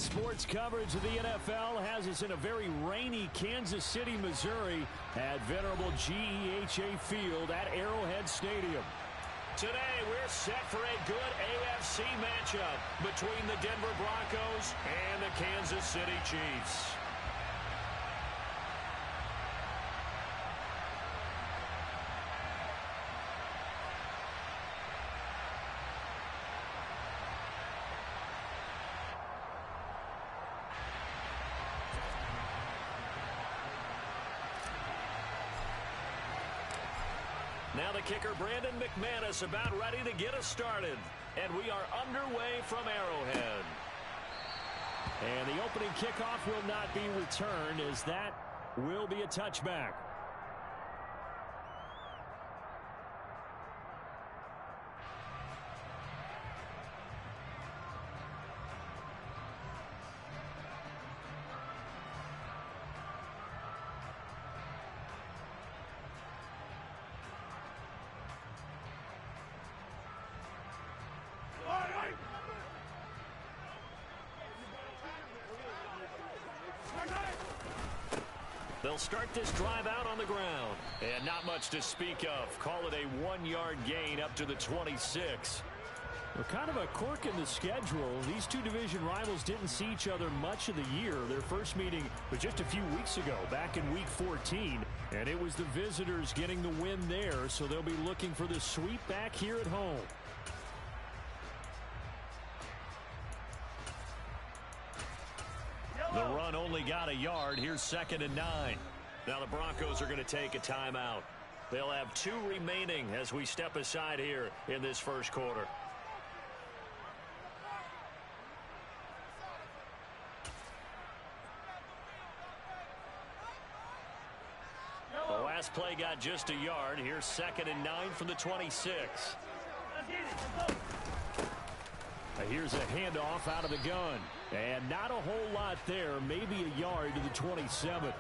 Today's sports coverage of the NFL has us in a very rainy Kansas City, Missouri at venerable GEHA Field at Arrowhead Stadium. Today, we're set for a good AFC matchup between the Denver Broncos and the Kansas City Chiefs. Now the kicker, Brandon McManus, about ready to get us started. And we are underway from Arrowhead. And the opening kickoff will not be returned, as that will be a touchback. They'll start this drive out on the ground. And not much to speak of. Call it a 1-yard gain up to the 26. Well, kind of a quirk in the schedule. These two division rivals didn't see each other much of the year. Their first meeting was just a few weeks ago, back in Week 14. And it was the visitors getting the win there, so they'll be looking for the sweep back here at home. The run only got a yard. Here's 2nd and 9. Now the Broncos are going to take a timeout. They'll have 2 remaining as we step aside here in this first quarter. The last play got just a yard. Here's 2nd and 9 from the 26. Here's a handoff out of the gun. And not a whole lot there. Maybe a yard to the 27.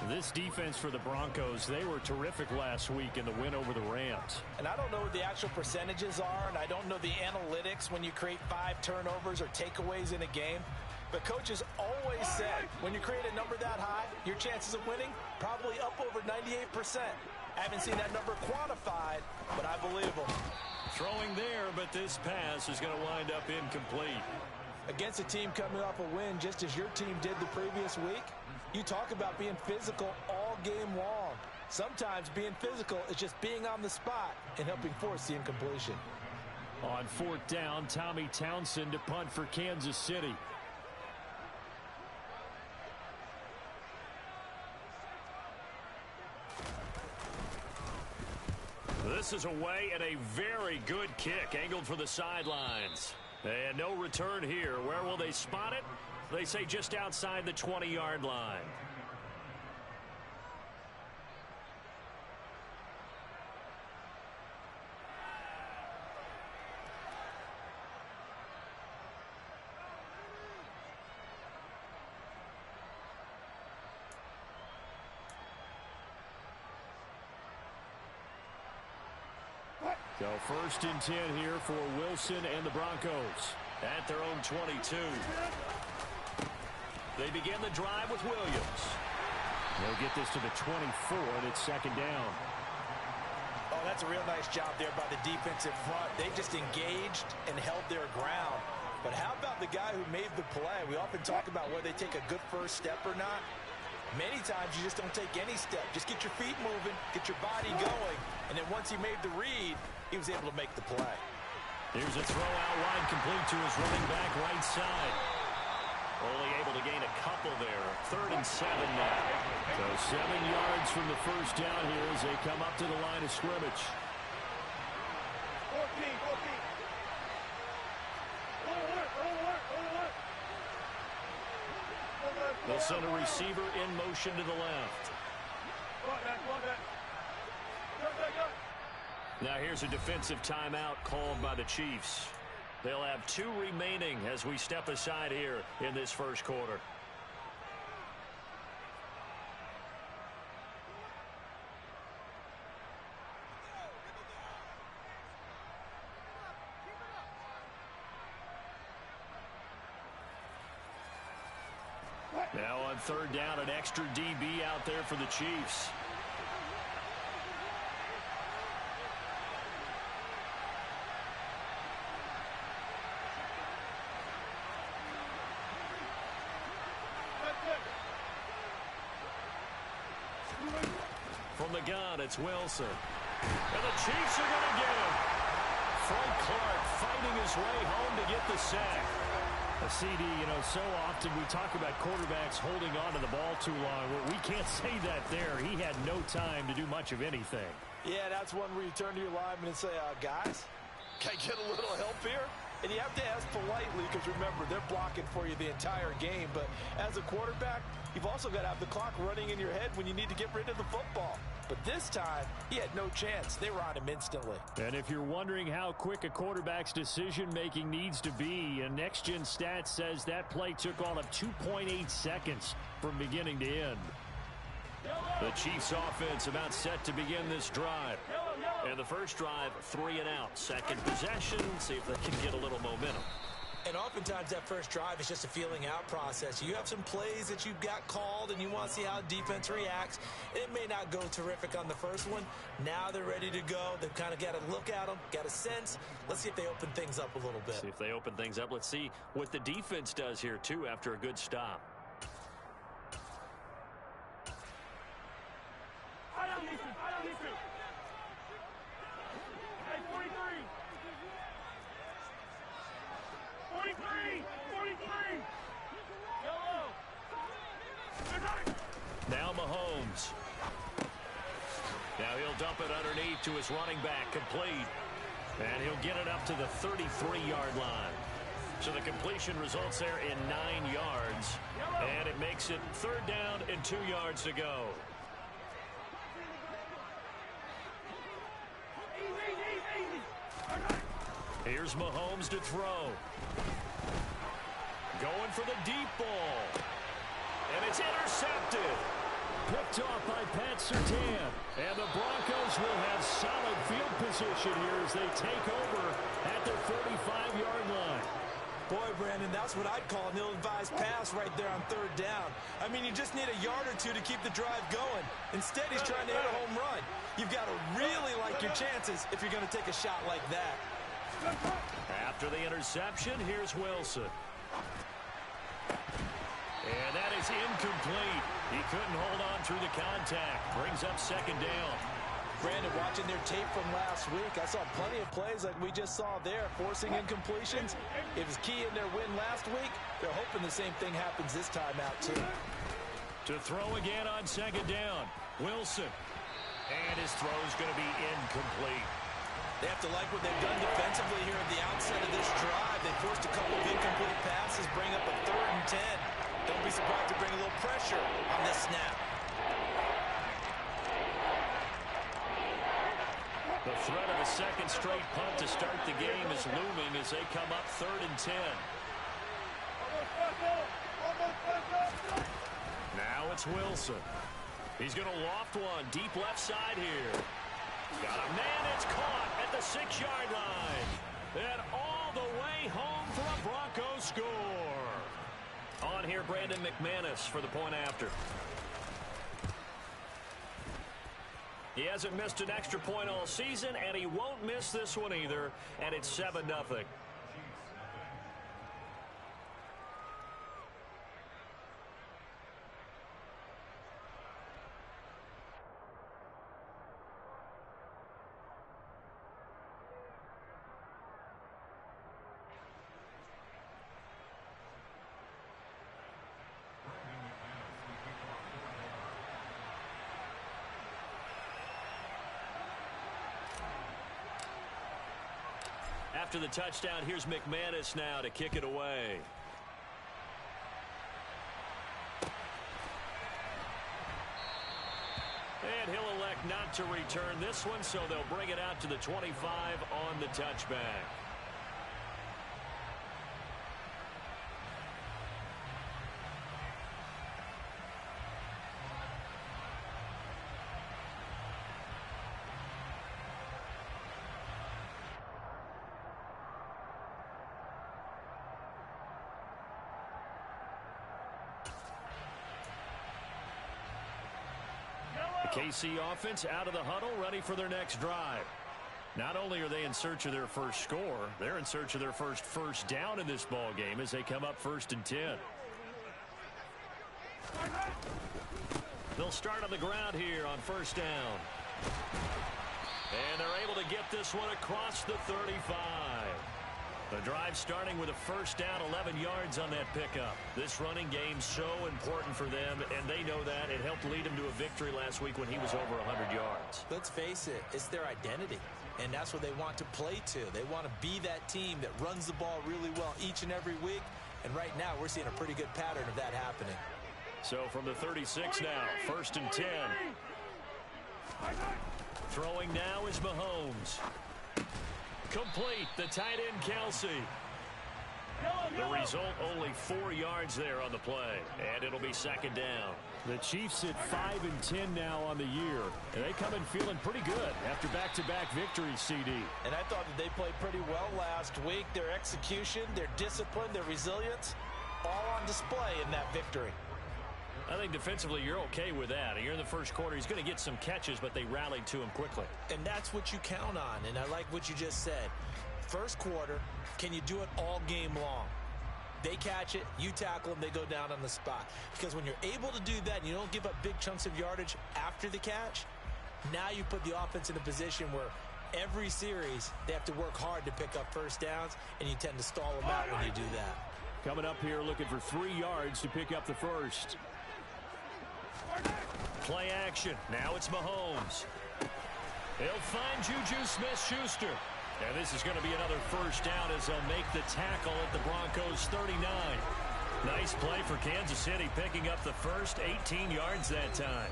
This defense for the Broncos, they were terrific last week in the win over the Rams. And I don't know what the actual percentages are, and I don't know the analytics when you create 5 turnovers or takeaways in a game. But coaches always said, when you create a number that high, your chances of winning probably up over 98%. I haven't seen that number quantified, but I believe them. Throwing there, but this pass is going to wind up incomplete. Against a team coming off a win just as your team did the previous week, you talk about being physical all game long. Sometimes being physical is just being on the spot and helping force the incompletion. On 4th down, Tommy Townsend to punt for Kansas City. This is away and a very good kick angled for the sidelines. And no return here. Where will they spot it? They say just outside the 20-yard line. So 1st and 10 here for Wilson and the Broncos at their own 22. They begin the drive with Williams. They'll get this to the 24, and it's 2nd down. Oh, that's a real nice job there by the defensive front. They just engaged and held their ground. But how about the guy who made the play? We often talk about whether they take a good first step or not. Many times you just don't take any step. Just get your feet moving, get your body going, and then once he made the read, he was able to make the play. Here's a throw out wide, complete to his running back right side. Only able to gain a couple there. 3rd and 7 now. So 7 yards from the first down here as they come up to the line of scrimmage. 14. They'll send a receiver in motion to the left. Now here's a defensive timeout called by the Chiefs. They'll have 2 remaining as we step aside here in this first quarter. Now on third down, an extra DB out there for the Chiefs. From the gun, it's Wilson. And the Chiefs are going to get him. Frank Clark fighting his way home to get the sack. A CD, you know, so often we talk about quarterbacks holding on to the ball too long. Well, we can't say that there. He had no time to do much of anything. Yeah, that's one where you turn to your lineman and say, guys, can I get a little help here? And you have to ask politely because, remember, they're blocking for you the entire game. But as a quarterback, you've also got to have the clock running in your head when you need to get rid of the football. But this time, he had no chance. They were on him instantly. And if you're wondering how quick a quarterback's decision-making needs to be, a next-gen stat says that play took all of 2.8 seconds from beginning to end. The Chiefs offense about set to begin this drive. And the first drive, 3 and out. Second possession, see if they can get a little momentum. And oftentimes that first drive is just a feeling out process. You have some plays that you've got called and you want to see how defense reacts. It may not go terrific on the first one. Now they're ready to go. They've kind of got to look at them, got a sense. Let's see if they open things up a little bit. See if they open things up. Let's see what the defense does here, too, after a good stop. Now Mahomes. Now he'll dump it underneath to his running back, complete. And he'll get it up to the 33-yard line. So the completion results there in 9 yards. And it makes it third down and 2 yards to go. Here's Mahomes to throw. Going for the deep ball. And it's intercepted. Picked off by Pat Surtain. And the Broncos will have solid field position here as they take over at their 45-yard line. Boy, Brandon, that's what I'd call an ill-advised pass right there on third down. I mean, you just need a yard or two to keep the drive going. Instead, he's trying to hit a home run. You've got to really like your chances if you're going to take a shot like that. After the interception, here's Wilson. And that is incomplete. He couldn't hold on through the contact. Brings up second down. Brandon, watching their tape from last week, I saw plenty of plays like we just saw there, forcing incompletions. It was key in their win last week. They're hoping the same thing happens this time out, too. To throw again on second down, Wilson. And his throw's going to be incomplete. They have to like what they've done defensively here at the outset of this drive. They forced a couple of incomplete passes, bring up a 3rd and 10. Don't be surprised to bring a little pressure on this snap. The threat of a second straight punt to start the game is looming as they come up 3rd and 10. Now it's Wilson. He's going to loft one deep left side here. Got a man, it's caught at the 6-yard line. And all the way home for a Broncos score. On here, Brandon McManus for the point after. He hasn't missed an extra point all season, and he won't miss this one either, and it's 7-0. After the touchdown, here's McManus now to kick it away. And he'll elect not to return this one, so they'll bring it out to the 25 on the touchback. KC offense out of the huddle, ready for their next drive. Not only are they in search of their first score, they're in search of their first down in this ball game as they come up 1st and 10. They'll start on the ground here on 1st down. And they're able to get this one across the 35. The drive starting with a 1st down, 11 yards on that pickup. This running game so important for them, and they know that. It helped lead them to a victory last week when he was over 100 yards. Let's face it, it's their identity, and that's what they want to play to. They want to be that team that runs the ball really well each and every week, and right now we're seeing a pretty good pattern of that happening. So from the 36 now, 1st and 10. Throwing now is Mahomes. Complete, the tight end Kelsey. The result, only 4 yards there on the play, and it'll be 2nd down. The Chiefs sit 5 and 10 now on the year, and they come in feeling pretty good after back-to-back victories, CD. And I thought that they played pretty well last week. Their execution, their discipline, their resilience, all on display in that victory. I think defensively you're okay with that. You're in the first quarter. He's going to get some catches, but they rallied to him quickly. And that's what you count on, and I like what you just said. First quarter, can you do it all game long? They catch it, you tackle them, they go down on the spot. Because when you're able to do that and you don't give up big chunks of yardage after the catch, now you put the offense in a position where every series they have to work hard to pick up 1st downs, and you tend to stall them out when you do that. Coming up here looking for 3 yards to pick up the 1st. Play action. Now it's Mahomes. He'll find Juju Smith-Schuster. And this is going to be another 1st down as they'll make the tackle at the Broncos' 39. Nice play for Kansas City, picking up the first, 18 yards that time.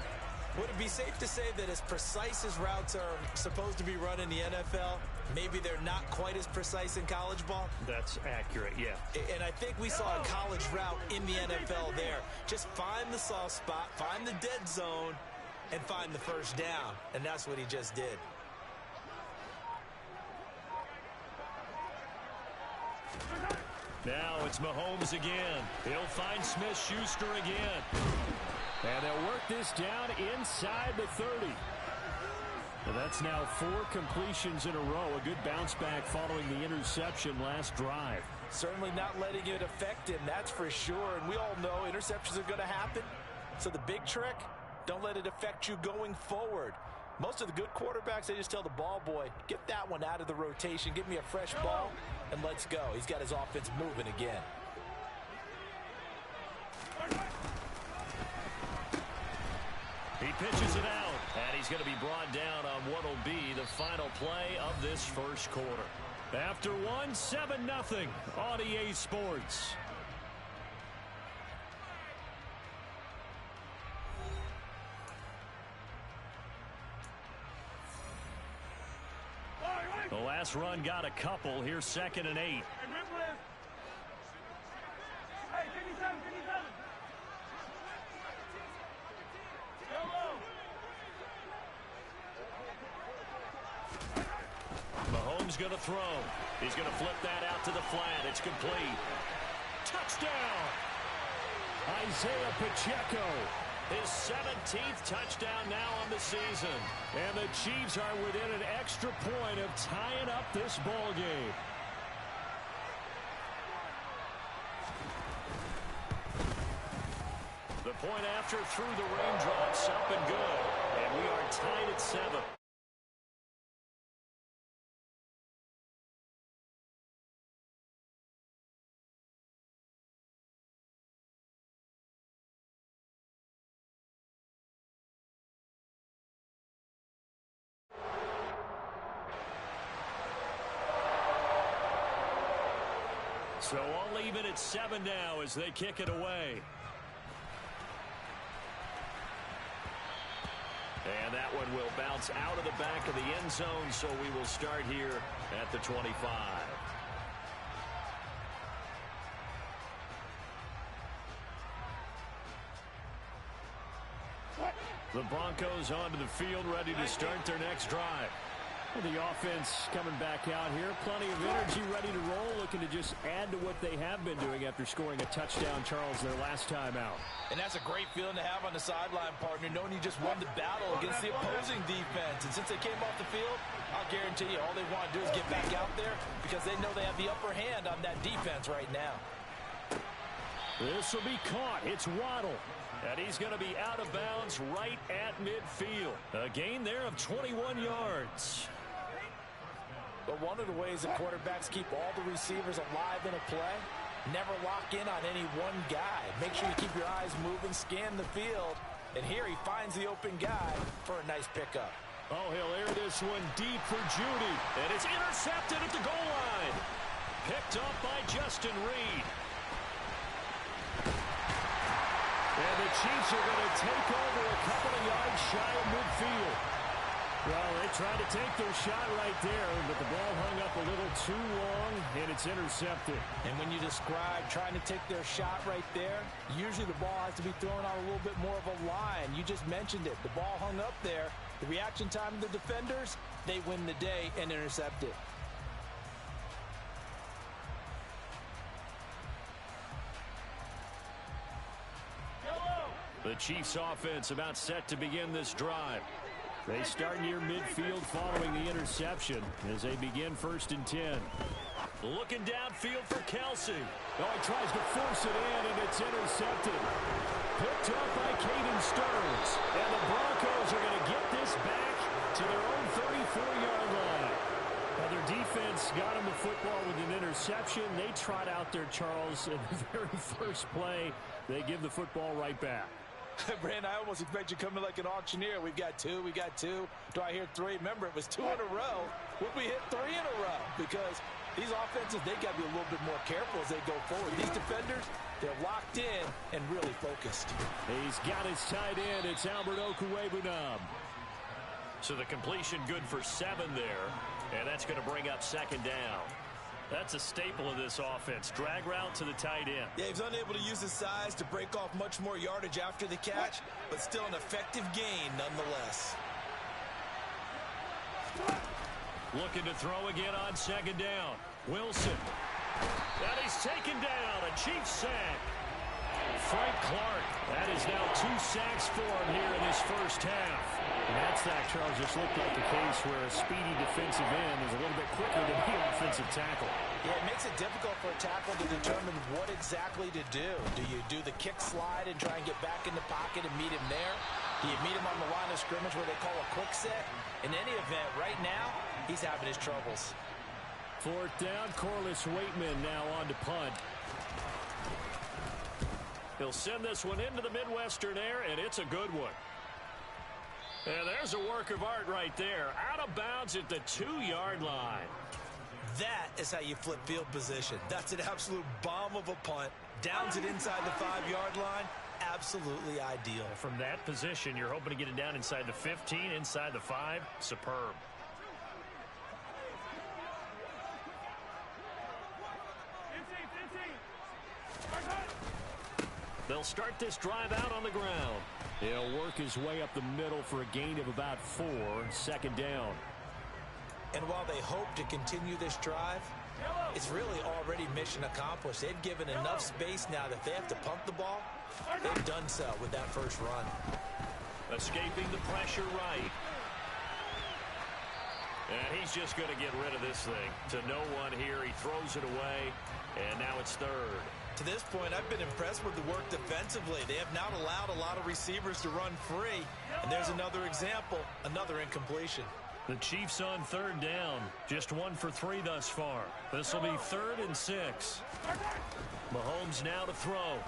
Would it be safe to say that as precise as routes are supposed to be run in the NFL, maybe they're not quite as precise in college ball? That's accurate, yeah. And I think we saw a college route in the NFL there. Just find the soft spot, find the dead zone, and find the 1st down. And that's what he just did. Now it's Mahomes again. He'll find Smith-Schuster again. And they'll work this down inside the 30. Well, that's now 4 completions in a row. A good bounce back following the interception last drive. Certainly not letting it affect him, that's for sure. And we all know interceptions are going to happen. So the big trick, don't let it affect you going forward. Most of the good quarterbacks, they just tell the ball boy, get that one out of the rotation, give me a fresh ball, and let's go. He's got his offense moving again. He pitches it out, and he's going to be brought down on what will be the final play of this first quarter. After one, 7-0 on EA Sports. The last run got a couple. Here's 2nd and 8. Mahomes going to throw. He's going to flip that out to the flat. It's complete. Touchdown! Isaiah Pacheco. His 17th touchdown now on the season. And the Chiefs are within an extra point of tying up this ball game. The point after through the raindrops, up and good. And we are tied at 7. So all even at 7 now as they kick it away. And that one will bounce out of the back of the end zone, so we will start here at the 25. The Broncos onto the field, ready to start their next drive. The offense coming back out here. Plenty of energy, ready to roll, looking to just add to what they have been doing after scoring a touchdown, Charles, their last time out. And that's a great feeling to have on the sideline, partner, knowing you just won the battle against the opposing defense. And since they came off the field, I'll guarantee you all they want to do is get back out there because they know they have the upper hand on that defense right now. This will be caught. It's Waddle. And he's going to be out of bounds right at midfield. A gain there of 21 yards. But one of the ways the quarterbacks keep all the receivers alive in a play, never lock in on any one guy. Make sure you keep your eyes moving, scan the field. And here he finds the open guy for a nice pickup. Oh, he'll air this one deep for Judy. And it's intercepted at the goal line. Picked up by Justin Reed. And the Chiefs are going to take over a couple of yards shy of midfield. Well, they tried to take their shot right there, but the ball hung up a little too long, and it's intercepted. And when you describe trying to take their shot right there, usually the ball has to be thrown on a little bit more of a line. You just mentioned it. The ball hung up there. The reaction time of the defenders, they win the day and intercept it. The Chiefs offense about set to begin this drive. They start near midfield following the interception as they begin 1st and 10. Looking downfield for Kelsey. Oh, he tries to force it in, and it's intercepted. Picked up by Caden Stearns. And the Broncos are going to get this back to their own 34-yard line. Now, their defense got him the football with an interception. They trot out there, Charles, in the very first play. They give the football right back. Brand, I almost expect you coming like an auctioneer. We got two. Do I hear three? Remember, it was 2 in a row. Would we hit 3 in a row? Because these offenses, they got to be a little bit more careful as they go forward. These defenders, they're locked in and really focused. He's got his tight end. It's Albert Okwuegbunam. So the completion good for 7 there. And that's going to bring up 2nd down. That's a staple of this offense. Drag route to the tight end. Yeah, he's unable to use his size to break off much more yardage after the catch, but still an effective gain nonetheless. Looking to throw again on 2nd down. Wilson. And he's taken down. A Chiefs sack. Frank Clark. That is now 2 sacks for him here in this first half. And that sack, Charles, just looked like a case where a speedy defensive end is a little bit quicker than the offensive tackle. Yeah, it makes it difficult for a tackle to determine what exactly to do. Do you do the kick slide and try and get back in the pocket and meet him there? Do you meet him on the line of scrimmage where they call a quick set? In any event, right now, he's having his troubles. 4th down, Corliss Waitman now on to punt. He'll send this one into the Midwestern air, and it's a good one. And there's a work of art right there. Out of bounds at the 2-yard line. That is how you flip field position. That's an absolute bomb of a punt. Downs it inside the 5-yard line. Absolutely ideal. From that position, you're hoping to get it down inside the 15, inside the 5. Superb. They'll start this drive out on the ground. He'll work his way up the middle for a gain of about 4. 2nd down. And while they hope to continue this drive, it's really already mission accomplished. They've given enough space now that if they have to pump the ball, they've done so with that first run. Escaping the pressure right. And he's just going to get rid of this thing. To no one here. He throws it away. And now it's 3rd. To this point, I've been impressed with the work defensively. They have not allowed a lot of receivers to run free. And there's another example, another incompletion. The Chiefs on 3rd down. Just 1 for 3 thus far. This will be 3rd and 6. Mahomes now to throw.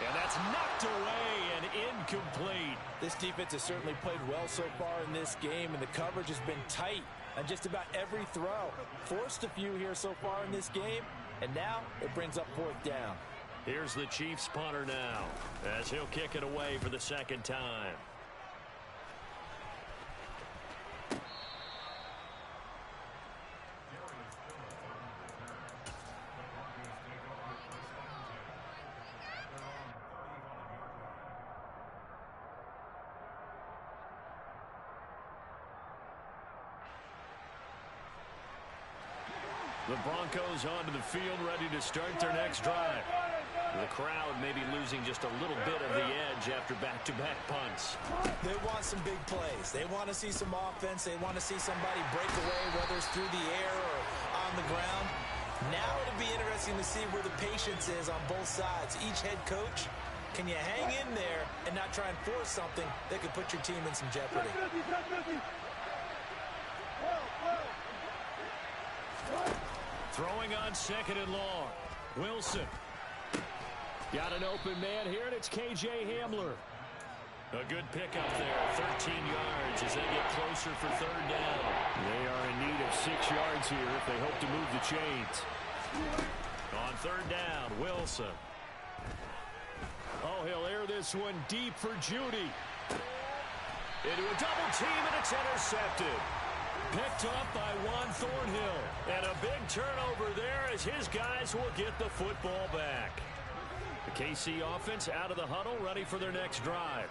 And that's knocked away and incomplete. This defense has certainly played well so far in this game, and the coverage has been tight on just about every throw. Forced a few here so far in this game, and now it brings up 4th down. Here's the Chiefs punter now as he'll kick it away for the 2nd time. The Broncos onto the field, ready to start their next drive. The crowd may be losing just a little bit of the edge after back-to-back punts. They want some big plays. They want to see some offense. They want to see somebody break away, whether it's through the air or on the ground. Now it'll be interesting to see where the patience is on both sides. Each head coach, can you hang in there and not try and force something that could put your team in some jeopardy? Throwing on second and long. Wilson. Got an open man here, and it's K.J. Hamler. A good pickup there, 13 yards as they get closer for third down. They are in need of 6 yards here if they hope to move the chains. On third down, Wilson. Oh, he'll air this one deep for Judy. Into a double team, and it's intercepted. Picked up by Juan Thornhill. And a big turnover there as his guys will get the football back. The KC offense out of the huddle, ready for their next drive.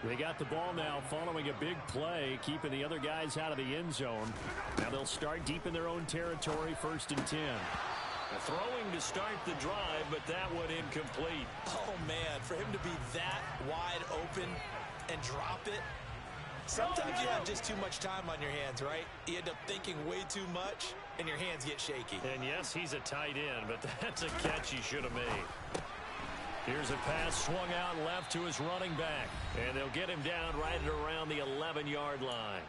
They got the ball now following a big play, keeping the other guys out of the end zone. Now they'll start deep in their own territory, 1st and 10. Throwing to start the drive, but that one incomplete. Oh, man, for him to be that wide open and drop it. Sometimes you have just too much time on your hands, right? You end up thinking way too much, and your hands get shaky. And yes, he's a tight end, but that's a catch he should have made. Here's a pass swung out left to his running back. And they'll get him down right at around the 11-yard line.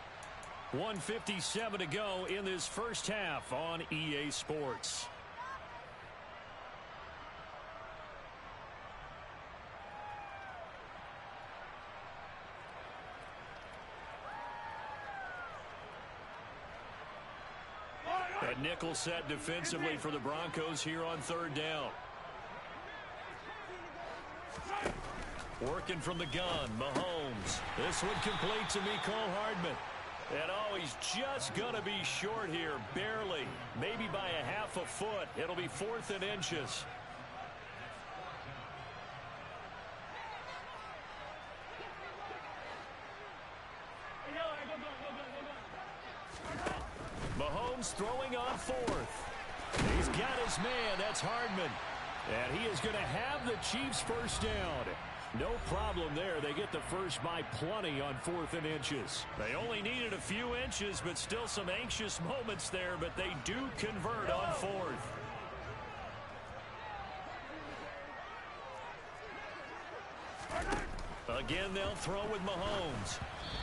1:57 to go in this first half on EA Sports. That nickel set defensively for the Broncos here on third down. Working from the gun, Mahomes. This one complete to Mecole Hardman. And oh, he's just going to be short here, barely. Maybe by a half a foot. It'll be 4th and inches. Mahomes throwing on 4th. He's got his man. That's Hardman. And he is going to have the Chiefs first down. No problem there. They get the first by plenty on 4th and inches. They only needed a few inches, but still some anxious moments there, but they do convert on 4th. Again, they'll throw with Mahomes.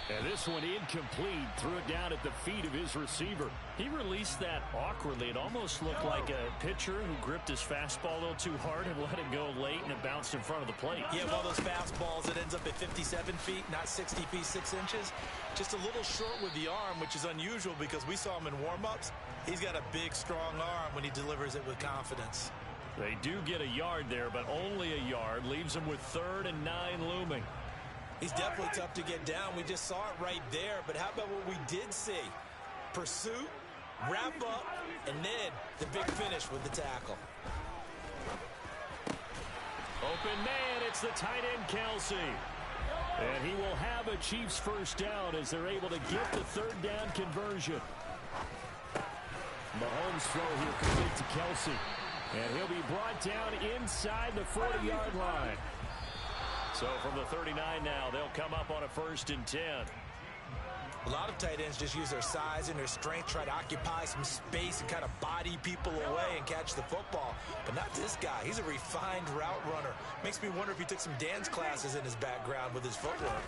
And this one incomplete. Threw it down at the feet of his receiver. He released that awkwardly. It almost looked like a pitcher who gripped his fastball a little too hard and let it go late, and it bounced in front of the plate. Yeah, one of those fastballs that ends up at 57 feet, not 60 feet, 6 inches. Just a little short with the arm, which is unusual because we saw him in warm-ups. He's got a big, strong arm when he delivers it with confidence. They do get a yard there, but only a yard. Leaves them with 3rd and 9 looming. He's definitely tough to get down. We just saw it right there. But how about what we did see? Pursuit, wrap up, and then the big finish with the tackle. Open man, it's the tight end, Kelsey. And he will have a Chiefs first down as they're able to get the 3rd down conversion. Mahomes throw here complete to Kelsey. And he'll be brought down inside the 40-yard line. So from the 39 now, they'll come up on a 1st and 10. A lot of tight ends just use their size and their strength, try to occupy some space and kind of body people away and catch the football. But not this guy. He's a refined route runner. Makes me wonder if he took some dance classes in his background with his footwork.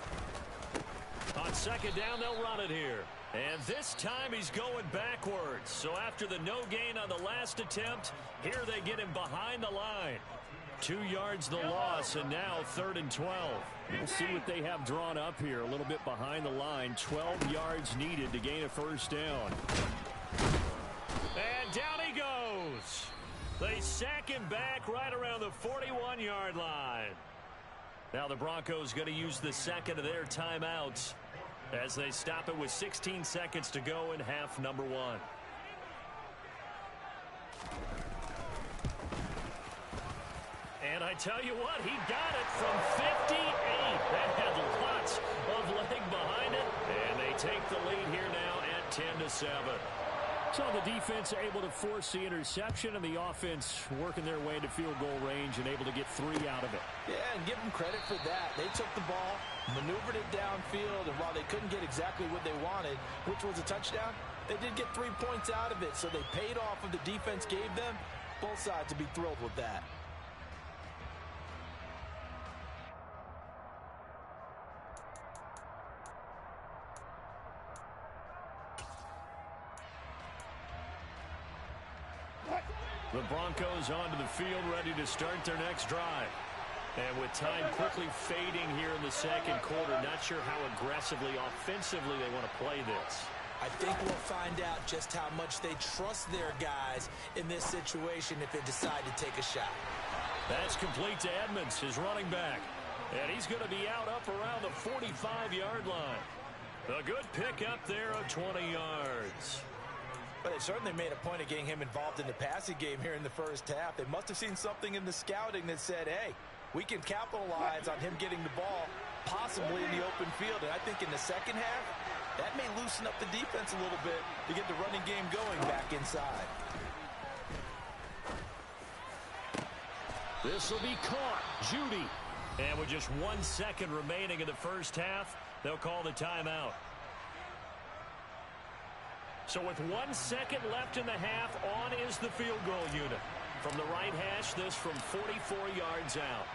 On 2nd down, they'll run it here. And this time he's going backwards. So after the no gain on the last attempt, here they get him behind the line. 2 yards the loss, and now 3rd and 12. We'll see what they have drawn up here. A little bit behind the line. 12 yards needed to gain a first down. And down he goes. They sack him back right around the 41-yard line. Now the Broncos going to use the second of their timeouts as they stop it with 16 seconds to go in half number 1. And I tell you what, he got it from 58. That had lots of leg behind it. And they take the lead here now at 10-7. So the defense able to force the interception, and the offense working their way to field goal range and able to get 3 out of it. Yeah, and give them credit for that. They took the ball, maneuvered it downfield, and while they couldn't get exactly what they wanted, which was a touchdown, they did get 3 points out of it, so they paid off what the defense gave them. Both sides will be thrilled with that. The Broncos onto the field, ready to start their next drive. And with time quickly fading here in the second quarter, not sure how aggressively, offensively they want to play this. I think we'll find out just how much they trust their guys in this situation if they decide to take a shot. That's complete to Edmonds, his running back. And he's going to be out up around the 45-yard line. A good pickup there of 20 yards. But they certainly made a point of getting him involved in the passing game here in the first half. They must have seen something in the scouting that said, hey, we can capitalize on him getting the ball, possibly in the open field. And I think in the second half, that may loosen up the defense a little bit to get the running game going back inside. This will be caught. Judy. And with just 1 second remaining in the first half, they'll call the timeout. So with 1 second left in the half, on is the field goal unit. From the right hash, this from 44 yards out.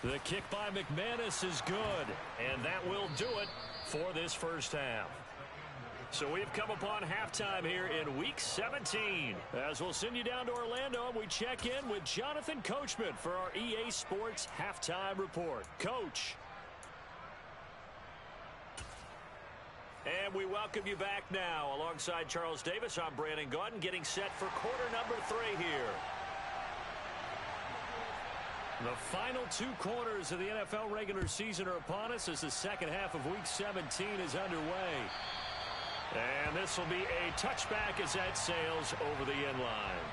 The kick by McManus is good, and that will do it for this first half. So we've come upon halftime here in Week 17. As we'll send you down to Orlando, and we check in with Jonathan Coachman for our EA Sports Halftime Report. Coach. And we welcome you back now. Alongside Charles Davis, I'm Brandon Gaudin, getting set for quarter number 3 here. The final 2 quarters of the NFL regular season are upon us as the second half of Week 17 is underway. And this will be a touchback as that sails over the end line.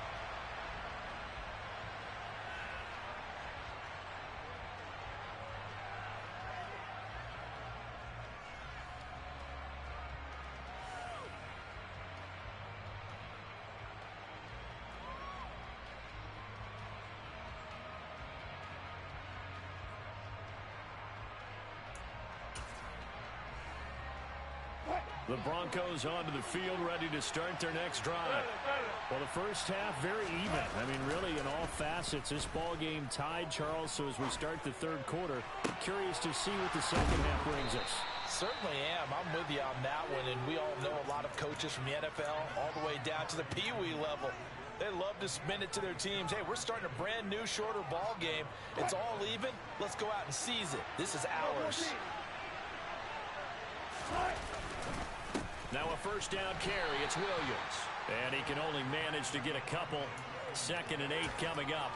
The Broncos onto the field, ready to start their next drive. Well, the first half, very even. I mean, really, in all facets, this ball game tied, Charles. So as we start the third quarter, curious to see what the second half brings us. Certainly am. I'm with you on that one. And we all know a lot of coaches from the NFL all the way down to the Pee Wee level. They love to spin it to their teams. Hey, we're starting a brand new, shorter ball game. It's all even. Let's go out and seize it. This is ours. Now a first down carry. It's Williams. And he can only manage to get a couple. 2nd and 8 coming up.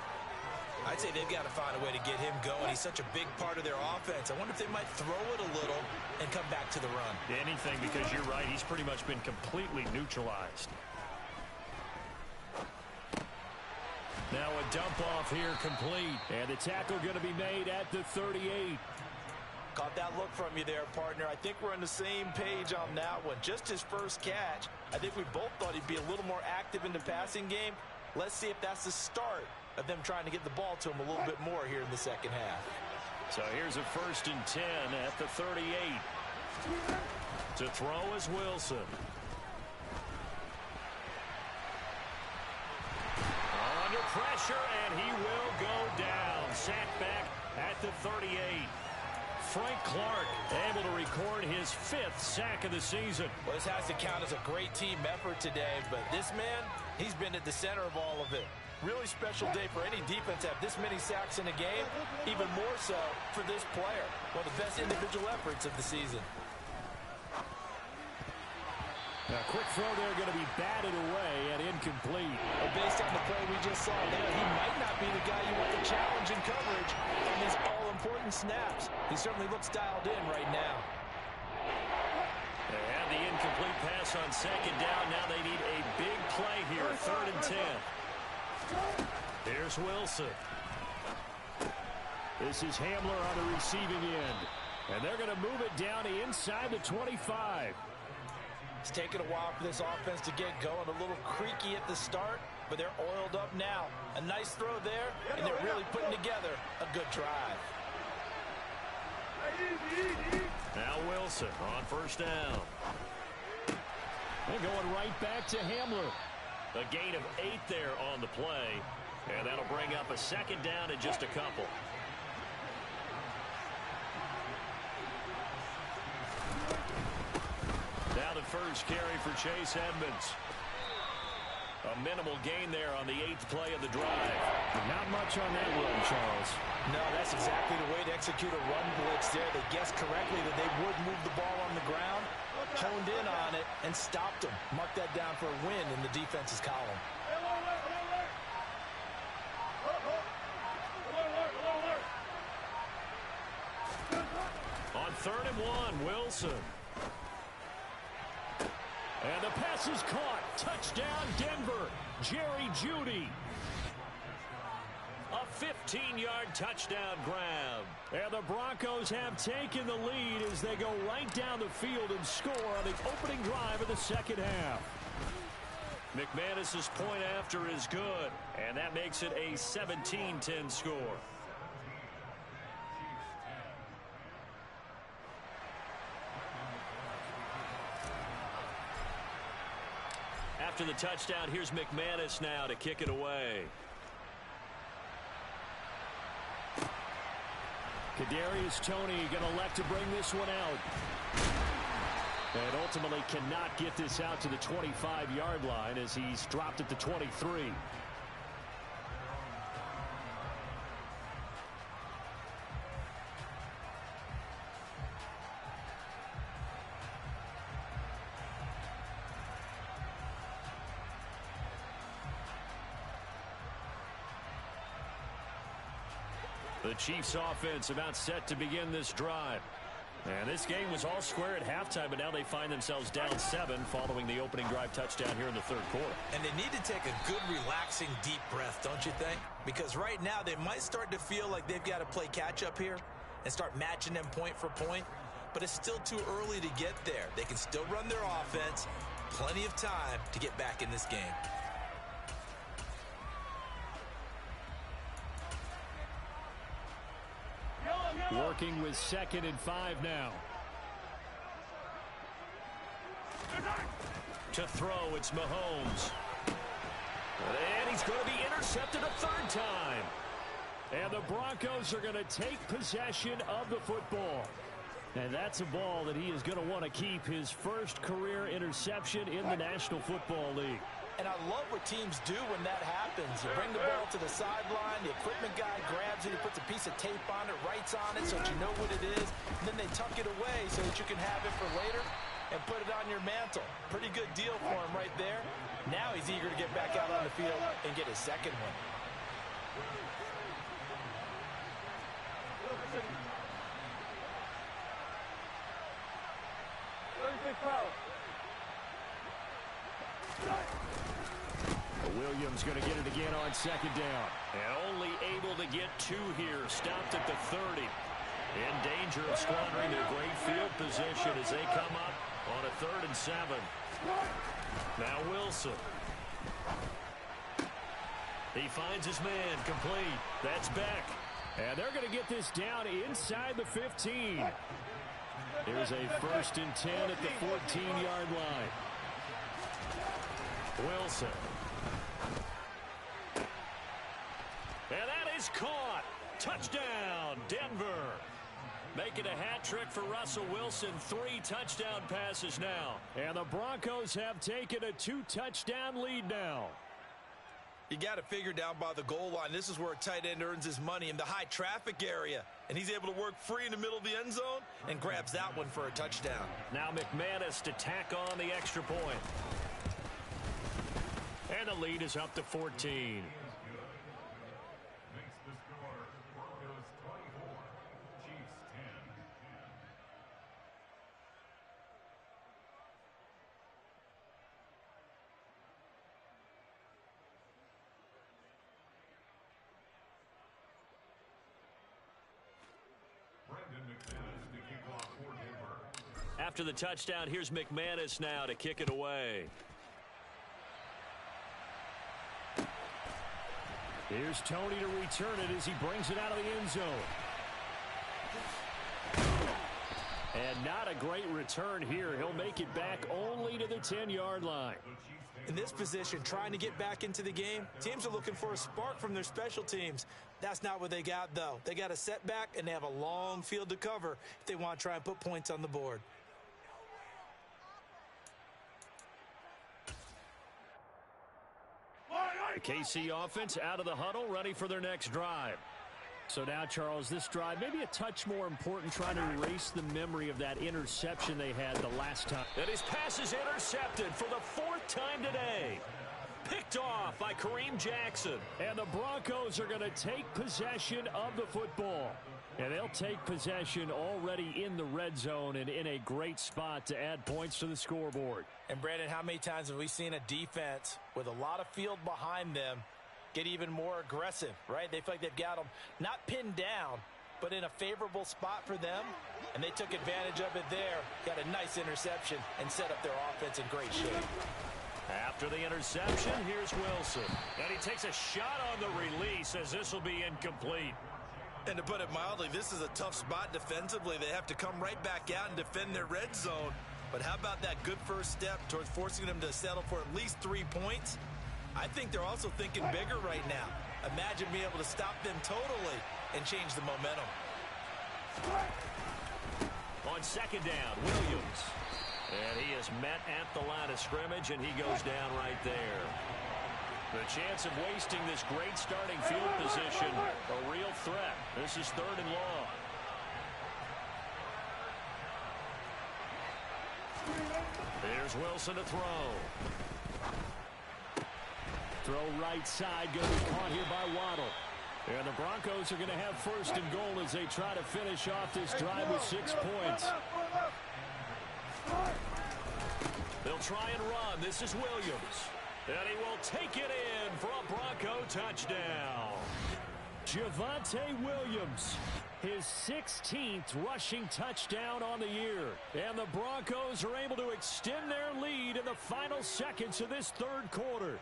I'd say they've got to find a way to get him going. He's such a big part of their offense. I wonder if they might throw it a little and come back to the run. Anything, because you're right. He's pretty much been completely neutralized. Now a dump off here complete. And the tackle going to be made at the 38. Caught that look from you there, partner. I think we're on the same page on that one. Just his first catch. I think we both thought he'd be a little more active in the passing game. Let's see if that's the start of them trying to get the ball to him a little bit more here in the second half. So here's a 1st and 10 at the 38. To throw is Wilson. Under pressure, and he will go down. Sacked back at the 38. Frank Clark able to record his 5th sack of the season. Well, this has to count as a great team effort today, but this man, he's been at the center of all of it. Really special day for any defense to have this many sacks in a game, even more so for this player. One of the best individual efforts of the season. A quick throw there going to be batted away and incomplete. Well, based on the play we just saw there, he might not be the guy you want to challenge in coverage on these all-important snaps. He certainly looks dialed in right now. They have the incomplete pass on 2nd down. Now they need a big play here, 3rd and 10. Here's Wilson. This is Hamler on the receiving end. And they're going to move it down inside the 25. It's taken a while for this offense to get going. A little creaky at the start, but they're oiled up now. A nice throw there, and they're really putting together a good drive. Now Wilson on first down. They're going right back to Hamler. A gain of 8 there on the play, and that'll bring up a second down and just a couple. Now the first carry for Chase Edmonds. A minimal gain there on the 8th play of the drive. Not much on that run, Charles. No, that's exactly the way to execute a run blitz there. They guessed correctly that they would move the ball on the ground, honed in on it, and stopped them. Mark that down for a win in the defense's column. On 3rd and 1, Wilson. And the pass is caught. Touchdown, Denver. Jerry Jeudy. A 15-yard touchdown grab. And the Broncos have taken the lead as they go right down the field and score on the opening drive of the second half. McManus's point after is good, and that makes it a 17-10 score. After the touchdown, here's McManus now to kick it away. Kadarius Toney going to elect to bring this one out. And ultimately cannot get this out to the 25-yard line as he's dropped at the 23. The Chiefs offense about set to begin this drive. And this game was all square at halftime, but now they find themselves down 7 following the opening drive touchdown here in the 3rd quarter. And they need to take a good, relaxing, deep breath, don't you think? Because right now they might start to feel like they've got to play catch-up here and start matching them point for point. But it's still too early to get there. They can still run their offense. Plenty of time to get back in this game. Working with 2nd and 5 now. To throw, it's Mahomes. And he's going to be intercepted a 3rd time. And the Broncos are going to take possession of the football. And that's a ball that he is going to want to keep, his first career interception in the National Football League. And I love what teams do when that happens. You bring the ball to the sideline, the equipment guy grabs it, he puts a piece of tape on it, writes on it so that you know what it is, and then they tuck it away so that you can have it for later and put it on your mantle. Pretty good deal for him right there. Now he's eager to get back out on the field and get his second one. Williams going to get it again on 2nd down. And only able to get 2 here. Stopped at the 30. In danger of squandering their great field position as they come up on a 3rd and 7. Now Wilson. He finds his man complete. That's Beck. And they're going to get this down inside the 15. There's a 1st and 10 at the 14-yard line. Wilson. And that is caught. Touchdown, Denver. Making a hat trick for Russell Wilson. 3 touchdown passes now. And the Broncos have taken a 2-touchdown lead now. You got to figure down by the goal line. This is where a tight end earns his money, in the high traffic area. And he's able to work free in the middle of the end zone and grabs that one for a touchdown. Now McManus to tack on the extra point. And the lead is up to 14. After the touchdown, here's McManus now to kick it away. Here's Tony to return it as he brings it out of the end zone. And not a great return here. He'll make it back only to the 10-yard line. In this position, trying to get back into the game, teams are looking for a spark from their special teams. That's not what they got, though. They got a setback, and they have a long field to cover if they want to try and put points on the board. The KC offense out of the huddle, ready for their next drive. So now, Charles, this drive maybe a touch more important, trying to erase the memory of that interception they had the last time. And his pass is intercepted for the 4th time today. Picked off by Kareem Jackson. And the Broncos are going to take possession of the football. And they'll take possession already in the red zone and in a great spot to add points to the scoreboard. And, Brandon, how many times have we seen a defense with a lot of field behind them get even more aggressive, right? They feel like they've got them not pinned down, but in a favorable spot for them, and they took advantage of it there, got a nice interception, and set up their offense in great shape. After the interception, here's Wilson. And he takes a shot on the release as this will be incomplete. And to put it mildly, this is a tough spot defensively. They have to come right back out and defend their red zone. But how about that good first step towards forcing them to settle for at least 3 points? I think they're also thinking bigger right now. Imagine being able to stop them totally and change the momentum. On 2nd down, Williams. And he is met at the line of scrimmage, and he goes down right there. The chance of wasting this great starting field position, a real threat. This is 3rd and long. Here's Wilson to throw. Throw right side, going to be caught here by Waddle. And the Broncos are going to have 1st and goal as they try to finish off this drive with 6 points. They'll try and run. This is Williams. And he will take it in for a Bronco touchdown. Javonte Williams, his 16th rushing touchdown on the year. And the Broncos are able to extend their lead in the final seconds of this 3rd quarter.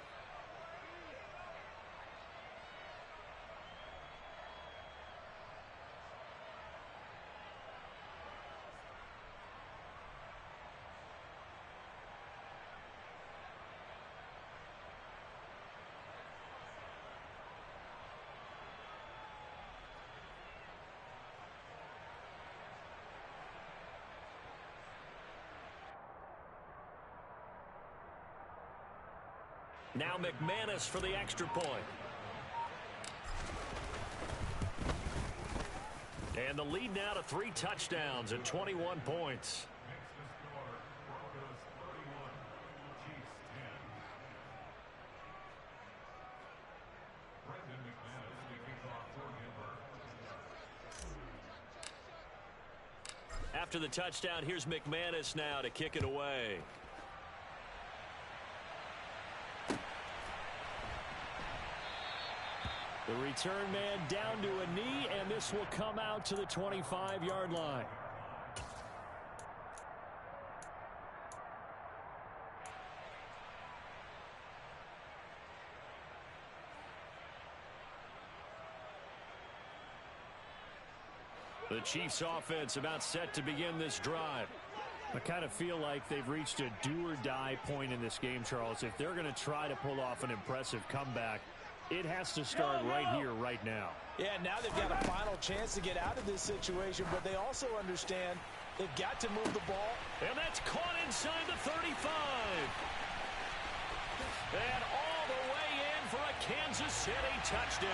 Now McManus for the extra point. And the lead now to 3 touchdowns and 21 points. After the touchdown, here's McManus now to kick it away. The return man down to a knee, and this will come out to the 25-yard line. The Chiefs offense about set to begin this drive. I kind of feel like they've reached a do-or-die point in this game, Charles. If they're going to try to pull off an impressive comeback, it has to start right here, right now. Yeah, now they've got a final chance to get out of this situation, but they also understand they've got to move the ball. And that's caught inside the 35. And all the way in for a Kansas City touchdown.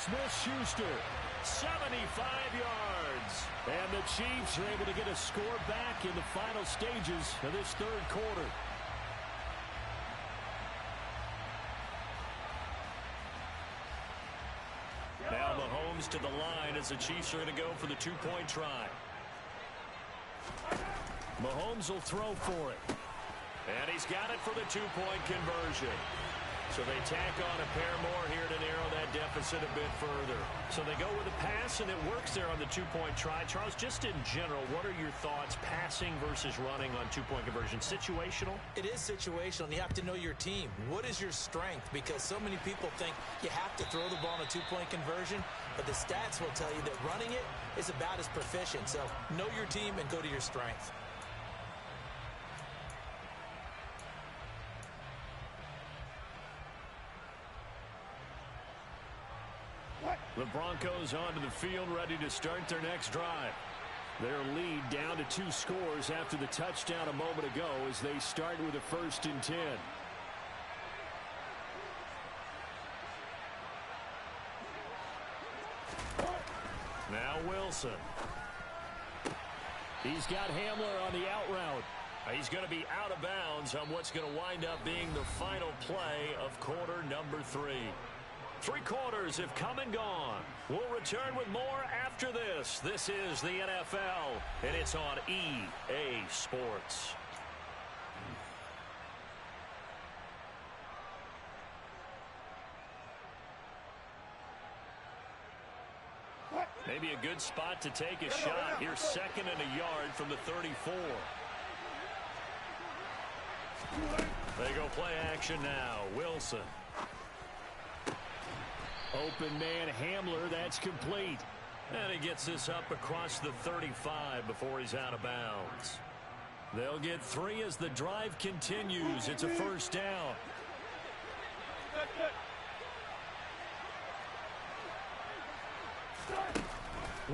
Smith-Schuster 75 yards. And the Chiefs are able to get a score back in the final stages of this third quarter. Now Mahomes to the line as the Chiefs are going to go for the two-point try. Mahomes will throw for it. And he's got it for the two-point conversion. So they tack on a pair more here to narrow that deficit a bit further. So they go with a pass, and it works there on the two-point try. Charles, just in general, what are your thoughts passing versus running on two-point conversion? Situational? It is situational, and you have to know your team. What is your strength? Because so many people think you have to throw the ball on a two-point conversion, but the stats will tell you that running it is about as proficient. So know your team and go to your strength. The Broncos onto the field, ready to start their next drive. Their lead down to 2 scores after the touchdown a moment ago as they start with a 1st and 10. Now Wilson. He's got Hamler on the out route. He's going to be out of bounds on what's going to wind up being the final play of quarter number 3. 3 quarters have come and gone. We'll return with more after this. This is the NFL, and it's on EA Sports. Maybe a good spot to take a shot. Here's 2nd and a yard from the 34. They go play action now. Wilson. Open man Hamler, that's complete. And he gets this up across the 35 before he's out of bounds. They'll get 3 as the drive continues. It's a 1st down.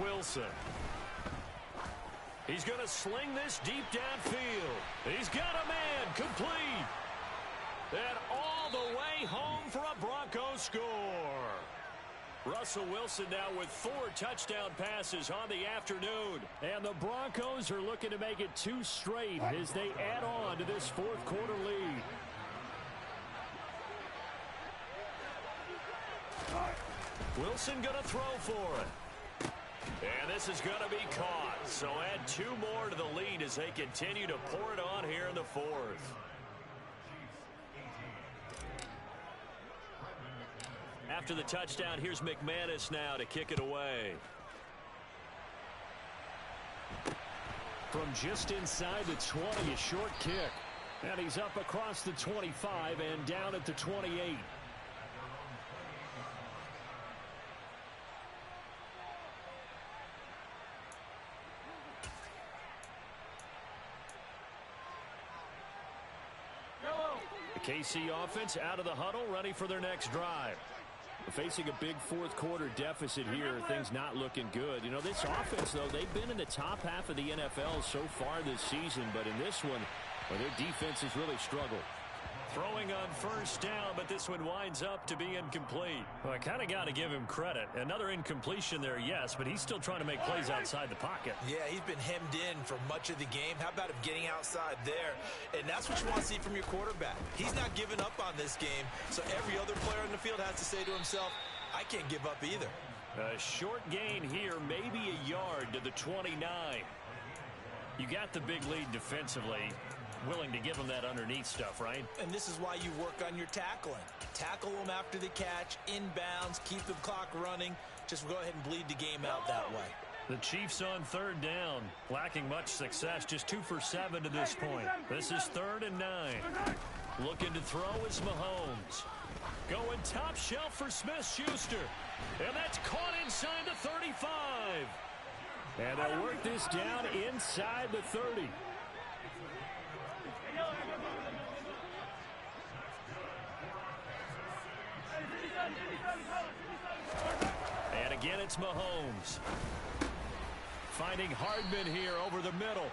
Wilson. He's going to sling this deep downfield. He's got a man complete. And all the way home for a Broncos score. Russell Wilson now with 4 touchdown passes on the afternoon. And the Broncos are looking to make it 2 straight as they add on to this 4th quarter lead. Wilson going to throw for it. And this is going to be caught. So add 2 more to the lead as they continue to pour it on here in the 4th. After the touchdown, here's McManus now to kick it away. From just inside the 20, a short kick. And he's up across the 25 and down at the 28. The KC offense out of the huddle, ready for their next drive. Facing a big 4th quarter deficit here, things not looking good. You know, this offense, though, they've been in the top half of the NFL so far this season, but in this one, well, their defense has really struggled. Throwing on 1st down, but this one winds up to be incomplete. Well, I kind of got to give him credit. Another incompletion there, yes, but he's still trying to make plays outside the pocket. Yeah, he's been hemmed in for much of the game. How about him getting outside there? And that's what you want to see from your quarterback. He's not giving up on this game, so every other player on the field has to say to himself, I can't give up either. A short gain here, maybe a yard to the 29. You got the big lead defensively. Willing to give them that underneath stuff, right? And this is why you work on your tackling. Tackle them after the catch, inbounds, keep the clock running. Just go ahead and bleed the game out that way. The Chiefs on 3rd down, lacking much success, just 2 for 7 to this point. This is 3rd and 9. Looking to throw is Mahomes. Going top shelf for Smith-Schuster. And that's caught inside the 35. And they'll work this down inside the 30. And again, it's Mahomes. Finding Hardman here over the middle.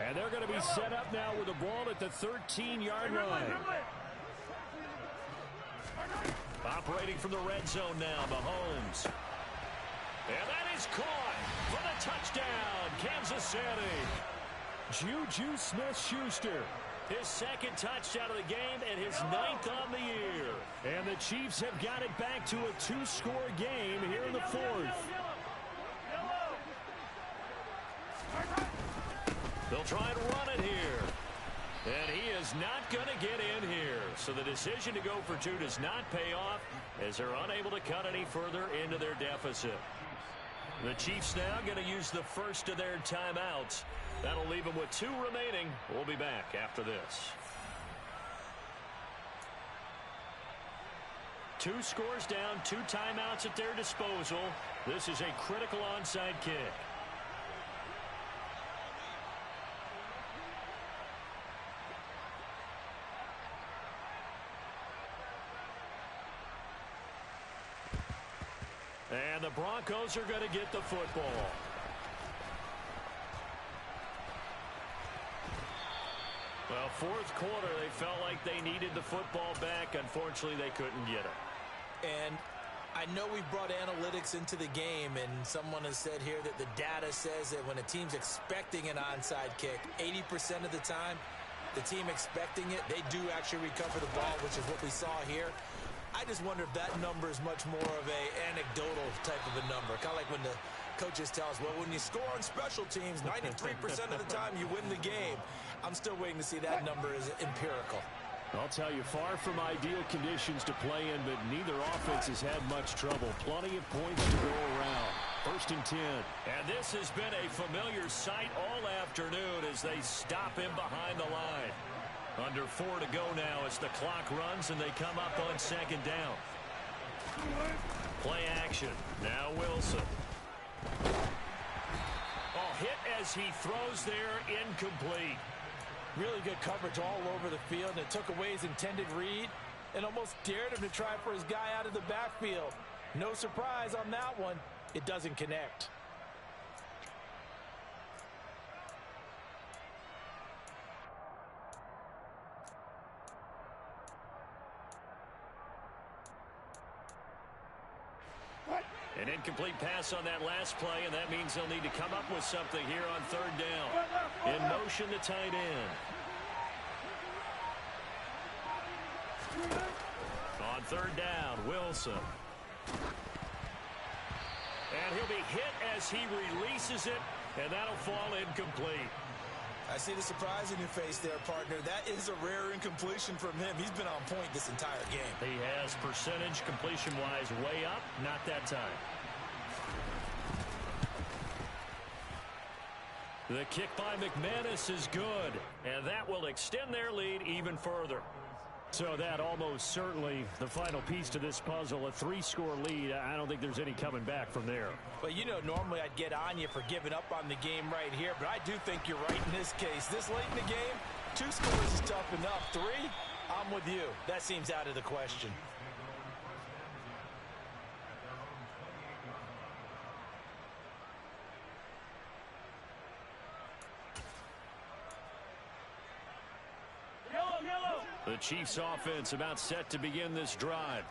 And they're going to be set up now with the ball at the 13-yard line. Operating from the red zone now, Mahomes. is caught for the touchdown, Kansas City. Juju Smith-Schuster. His second touchdown of the game and his 9th on the year. And the Chiefs have got it back to a 2-score game here in the 4th. They'll try and run it here. And he is not going to get in here. So the decision to go for 2 does not pay off as they're unable to cut any further into their deficit. The Chiefs now going to use the first of their timeouts. That'll leave them with 2 remaining. We'll be back after this. 2 scores down, 2 timeouts at their disposal. This is a critical onside kick. And the Broncos are going to get the football. Well, 4th quarter, they felt like they needed the football back. Unfortunately, they couldn't get it. And I know we've brought analytics into the game, and someone has said here that the data says that when a team's expecting an onside kick, 80% of the time, the team expecting it, they do actually recover the ball, which is what we saw here. I just wonder if that number is much more of a anecdotal type of a number. Kind of like when the coaches tell us, well, when you score on special teams, 93% of the time you win the game. I'm still waiting to see that number is empirical. I'll tell you, far from ideal conditions to play in, but neither offense has had much trouble. Plenty of points to go around. 1st and 10. And this has been a familiar sight all afternoon as they stop him behind the line. Under 4 to go now as the clock runs and they come up on 2nd down. Play action. Now Wilson. Oh, hit as he throws there, incomplete. Really good coverage all over the field, and it took away his intended read and almost dared him to try for his guy out of the backfield. No surprise on that one. It doesn't connect. An incomplete pass on that last play, and that means they'll need to come up with something here on 3rd down. In motion, the tight end. On 3rd down, Wilson. And he'll be hit as he releases it, and that'll fall incomplete. I see the surprise in your face there, partner. That is a rare incompletion from him. He's been on point this entire game. He has percentage completion-wise way up, not that time. The kick by McManus is good, and that will extend their lead even further. So that almost certainly the final piece to this puzzle, a 3-score lead. I don't think there's any coming back from there. But, you know, normally I'd get on you for giving up on the game right here, but I do think you're right in this case. This late in the game, 2 scores is tough enough. 3, I'm with you. That seems out of the question. The Chiefs offense about set to begin this drive.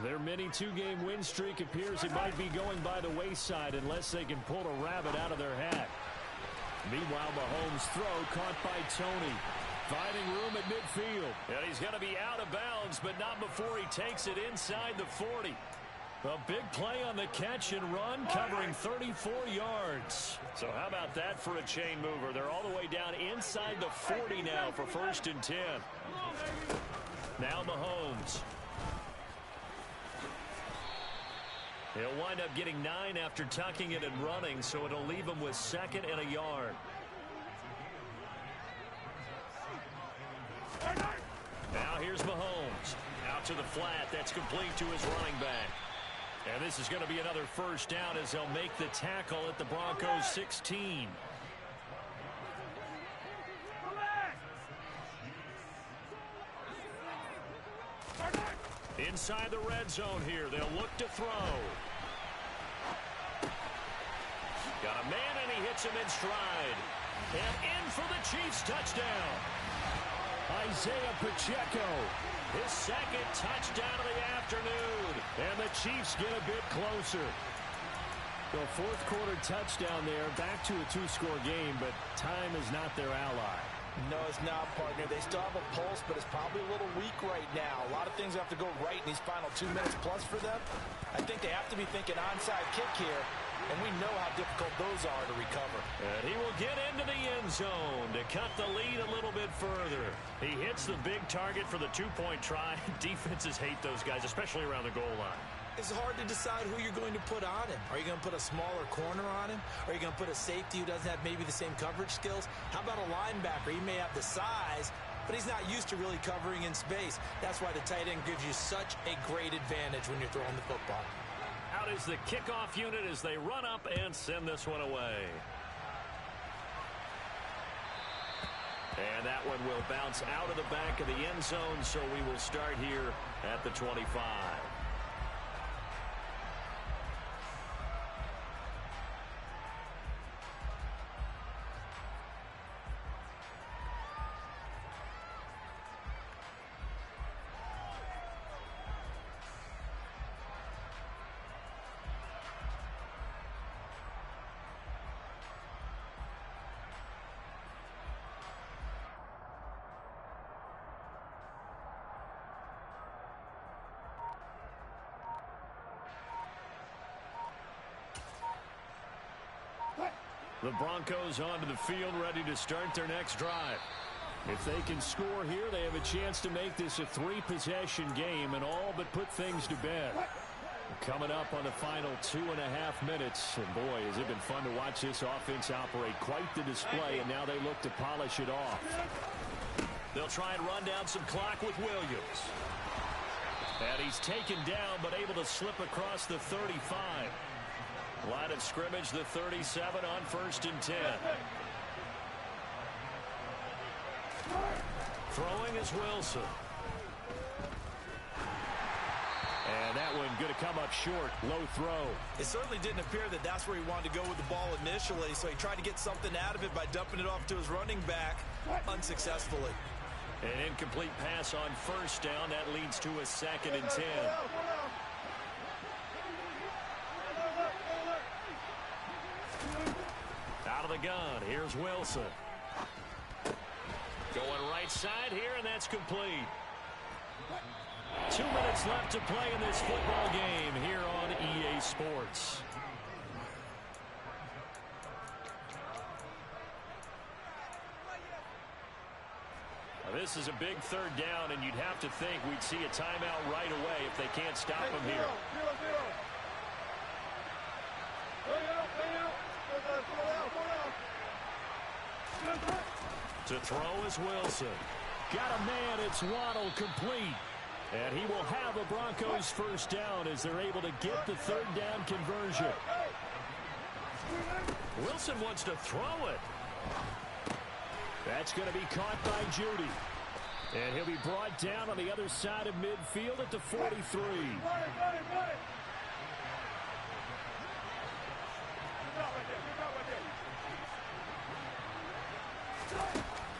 Their mini 2-game win streak appears it might be going by the wayside unless they can pull a rabbit out of their hat. Meanwhile, Mahomes' throw caught by Tony. Finding room at midfield. And he's going to be out of bounds, but not before he takes it inside the 40. A big play on the catch and run, covering 34 yards. So how about that for a chain mover? They're all the way down inside the 40 now for 1st and 10. Now Mahomes. He'll wind up getting 9 after tucking it and running, so it'll leave him with 2nd and a yard. Now here's Mahomes. Out to the flat. That's complete to his running back. And this is going to be another 1st down as they'll make the tackle at the Broncos' 16. Inside the red zone here. They'll look to throw. Got a man, and he hits him in stride. And in for the Chiefs' touchdown. Isaiah Pacheco. His 2nd touchdown of the afternoon. And the Chiefs get a bit closer. The fourth quarter touchdown there, back to a two-score game, but time is not their ally. No, it's not, partner. They still have a pulse, but it's probably a little weak right now. A lot of things have to go right in these final 2 minutes plus for them. I think they have to be thinking onside kick here, and we know how difficult those are to recover. And he will get into the end zone to cut the lead a little bit further. He hits the big target for the two-point try. Defenses hate those guys, especially around the goal line. It's hard to decide who you're going to put on him. Are you going to put a smaller corner on him? Are you going to put a safety who doesn't have maybe the same coverage skills? How about a linebacker? He may have the size, but he's not used to really covering in space. That's why the tight end gives you such a great advantage when you're throwing the football. Out is the kickoff unit as they run up and send this one away. And that one will bounce out of the back of the end zone, so we will start here at the 25. The Broncos onto the field, ready to start their next drive. If they can score here, they have a chance to make this a three-possession game and all but put things to bed. Coming up on the final 2.5 minutes, and boy, has it been fun to watch this offense operate. Quite the display, and now they look to polish it off. They'll try and run down some clock with Williams. And he's taken down, but able to slip across the 35. Line of scrimmage, the 37 on 1st and 10. Throwing is Wilson. And that one going to come up short. Low throw. It certainly didn't appear that that's where he wanted to go with the ball initially, so he tried to get something out of it by dumping it off to his running back unsuccessfully. An incomplete pass on 1st down. That leads to a 2nd and 10. Out of the gun, here's Wilson. Going right side here, and that's complete. 2 minutes left to play in this football game here on EA Sports. Now, this is a big 3rd down, and you'd have to think we'd see a timeout right away if they can't stop him here. To throw is Wilson. Got a man, it's Waddle, complete. And he will have a Broncos 1st down as they're able to get the 3rd down conversion. Wilson wants to throw it. That's going to be caught by Judy. And he'll be brought down on the other side of midfield at the 43.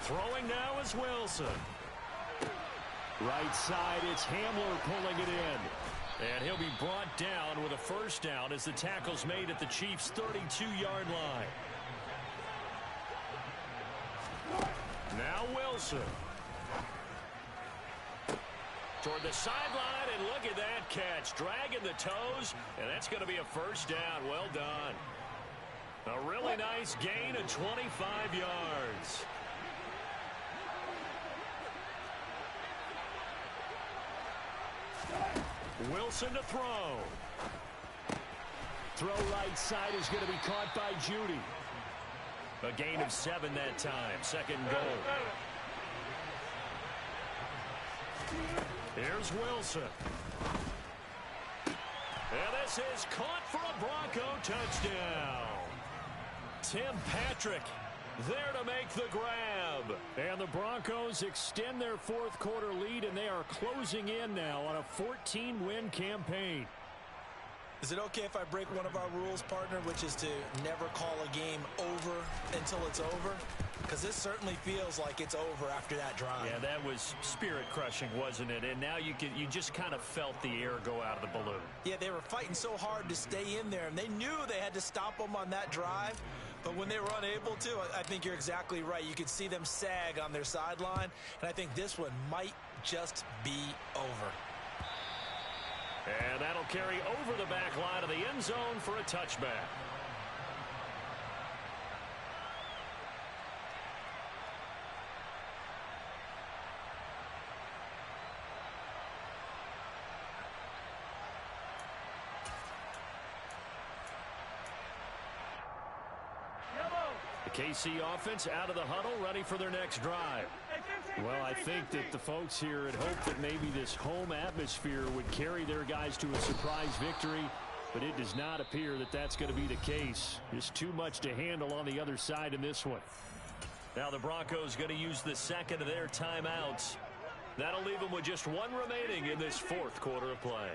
Throwing now is Wilson. Right side, it's Hamler pulling it in. And he'll be brought down with a 1st down as the tackle's made at the Chiefs' 32-yard line. Now Wilson. Toward the sideline, and look at that catch. Dragging the toes, and that's going to be a 1st down. Well done. A really nice gain of 25 yards. Wilson to throw. Throw right side is going to be caught by Judy. A gain of 7 that time. 2nd and goal. Here's Wilson. And this is caught for a Bronco touchdown. Tim Patrick there to make the grab. And the Broncos extend their 4th quarter lead, and they are closing in now on a 14-win campaign. Is it okay if I break one of our rules, partner, which is to never call a game over until it's over? Because this certainly feels like it's over after that drive. Yeah, that was spirit-crushing, wasn't it? And now you just kind of felt the air go out of the balloon. Yeah, they were fighting so hard to stay in there, and they knew they had to stop them on that drive. But when they were unable to, I think you're exactly right. You could see them sag on their sideline, and I think this one might just be over. And that'll carry over the back line of the end zone for a touchback. KC offense out of the huddle, ready for their next drive. Well, I think that the folks here had hoped that maybe this home atmosphere would carry their guys to a surprise victory, but it does not appear that that's going to be the case. Just too much to handle on the other side in this one. Now the Broncos going to use the second of their timeouts. That'll leave them with just one remaining in this fourth quarter of play.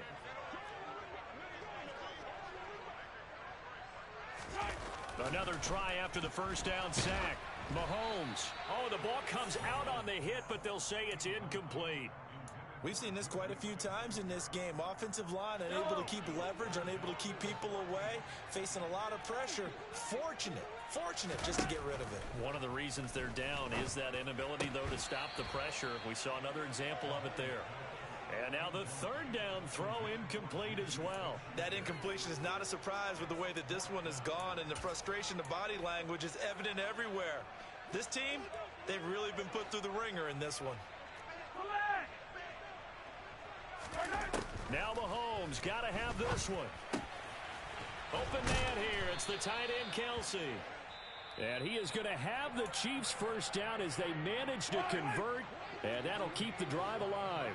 Another try after the first down sack. Mahomes. Oh, the ball comes out on the hit, but they'll say it's incomplete. We've seen this quite a few times in this game. Offensive line unable to keep leverage, unable to keep people away, facing a lot of pressure. Fortunate just to get rid of it. One of the reasons they're down is that inability, though, to stop the pressure. We saw another example of it there. And now the third down throw incomplete as well. That incompletion is not a surprise with the way that this one has gone, and the frustration, the body language is evident everywhere. This team, they've really been put through the ringer in this one. Now Mahomes got to have this one. Open man here. It's the tight end, Kelsey. And he is going to have the Chiefs first down as they manage to convert, and that'll keep the drive alive.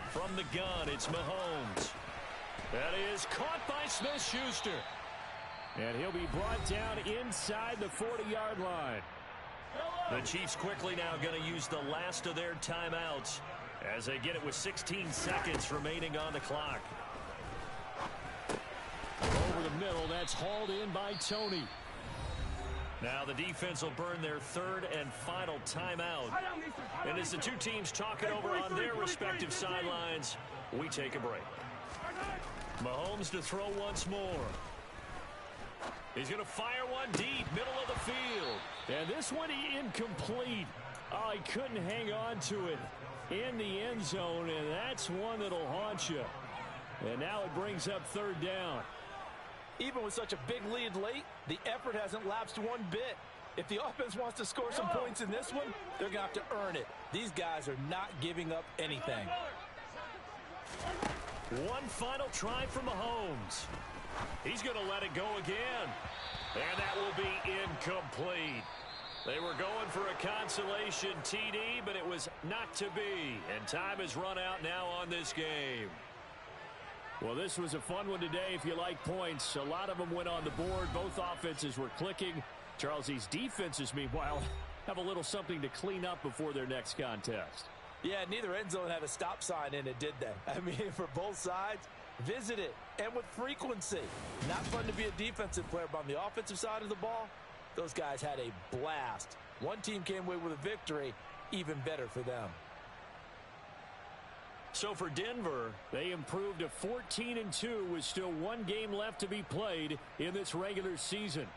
From the gun, it's Mahomes. That is caught by Smith-Schuster. And he'll be brought down inside the 40-yard line. The Chiefs quickly now going to use the last of their timeouts as they get it with 16 seconds remaining on the clock. Over the middle, that's hauled in by Tony. Now the defense will burn their third and final timeout. And as the two teams talk it over on their respective sidelines, we take a break. Mahomes to throw once more. He's going to fire one deep, middle of the field. And this one incomplete. Oh, he couldn't hang on to it in the end zone, and that's one that'll haunt you. And now it brings up third down. Even with such a big lead late, the effort hasn't lapsed one bit. If the offense wants to score some points in this one, they're going to have to earn it. These guys are not giving up anything. One final try from Mahomes. He's going to let it go again. And that will be incomplete. They were going for a consolation TD, but it was not to be. And time has run out now on this game. Well, this was a fun one today if you like points. A lot of them went on the board. Both offenses were clicking. Charles, these defenses, meanwhile, have a little something to clean up before their next contest. Yeah, neither end zone had a stop sign in it, did they? I mean, for both sides, visit it, and with frequency. Not fun to be a defensive player, but on the offensive side of the ball, those guys had a blast. One team came away with a victory, even better for them. So for Denver, they improved to 14-2 with still one game left to be played in this regular season.